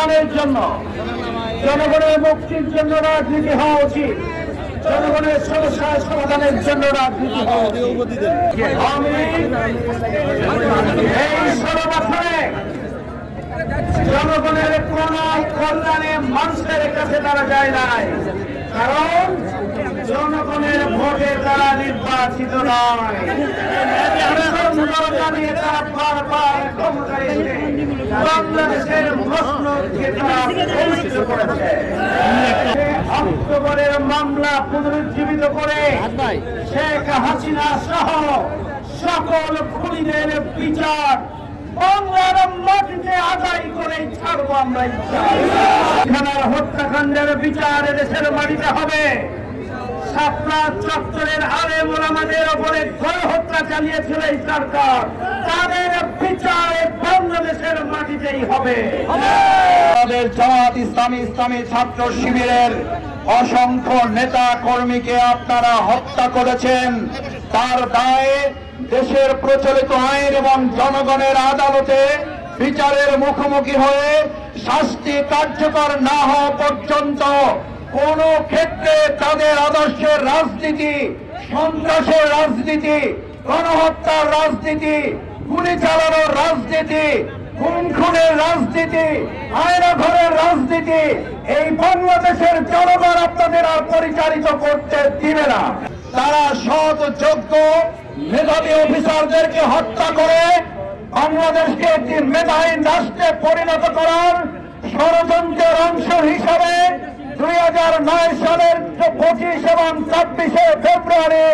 জন্য জনগণের মুক্তির জন্য রাজনীতি হওয়া উচিত, জনগণের সমস্যার সমাধানের জন্য রাজনীতি হওয়া উচিত। আমি এই 16 বছরে জনগণের কোন কল্যাণে মানুষের কাছে তারা যায় নাই, কারণ জনগণের ভোটে তারা নির্বাচিত নয়। তারা বারবার ক্ষমতায় এসে বাংলাদেশের প্রশ্নকে তারা প্রতিষ্ঠিত করেছে। অক্টোবরের মামলা পুনরুজ্জীবিত করে শেখ হাসিনা সহ সকল খুনিদের বিচার বাংলার মাটিতে আদায় করে ছাড়বো আমরা। ইচ্ছা হত্যাকাণ্ডের বিচার দেশের মাটিতে হবে। শাপলা চত্বরের আলেম ওলামাদের উপরে গণহত্যা চালিয়েছিল এই সরকার, তাদের বিচার বাংলাদেশের মাটিতেই হবে। আমাদের জামাত ইসলামী ছাত্র শিবিরের অসংখ্য নেতা কর্মীকে আপনারা হত্যা করেছেন, তার দায়ে দেশের প্রচলিত আইন এবং জনগণের আদালতে বিচারের মুখোমুখি হয়ে শাস্তি কার্যকর না হওয়া পর্যন্ত কোন ক্ষেত্রে তাদের আদর্শের রাজনীতি, সন্ত্রাসের রাজনীতি, গণহত্যার রাজনীতি, গুলি চালানোর রাজনীতি, খুনের রাজনীতি, আয়নাঘরের রাজনীতি এই বাংলাদেশের জনগণ আপনাদের আর পরিচালিত করতে দিবে না। তারা সৎ যোগ্য মেধাবী অফিসারদেরকে হত্যা করে বাংলাদেশকে একটি মেধাহীন রাষ্ট্রে পরিণত করার ষড়যন্ত্রের অংশ হিসাবে 2009 সালের 25 এবং 26 ফেব্রুয়ারি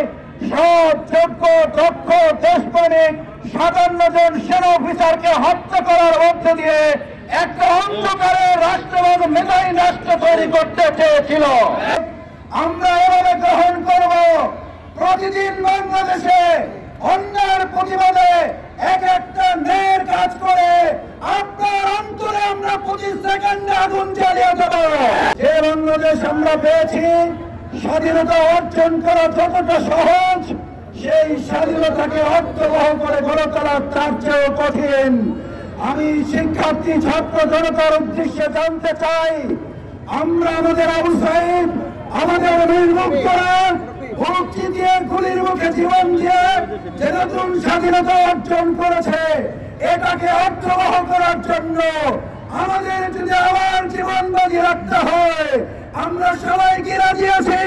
সৎ যোগ্য দক্ষ দেশপ্রেমিক 57 জন সেনা অফিসারকে হত্যা করার মধ্য দিয়ে একটা অন্ধকারের রাষ্ট্রবাদ মেধাহীন রাষ্ট্র তৈরি করতে চেয়েছিল। আমরা এভাবে গ্রহণ করব। প্রতিদিন বাংলাদেশে অন্যায়ের প্রতিবাদে এক একটা ন্যায়ের কাজ করে আপনার অন্তরে আমরা 25 সেকেন্ডে আগুন জ্বালিয়ে দেব। যে বাংলাদেশ আমরা পেয়েছি, স্বাধীনতা অর্জন করা যতটা সহজ, সেই স্বাধীনতাকে অর্থবহ করে গড়ে তোলা তার চেয়েও কঠিন। আমি শিক্ষার্থী ছাত্র জনতার উদ্দেশ্যে জানতে চাই, আমরা আমাদের আবু সাইদ, আমাদের বীর মুক্তিরা মুক্তি দিয়ে গুলির মুখে জীবন দিয়ে যে নতুন স্বাধীনতা অর্জন করেছে, এটাকে অর্থবহ করার জন্য আমাদের যদি আবার জীবন বাজি রাখতে হয়, আমরা সবাই কি রাজি আছি?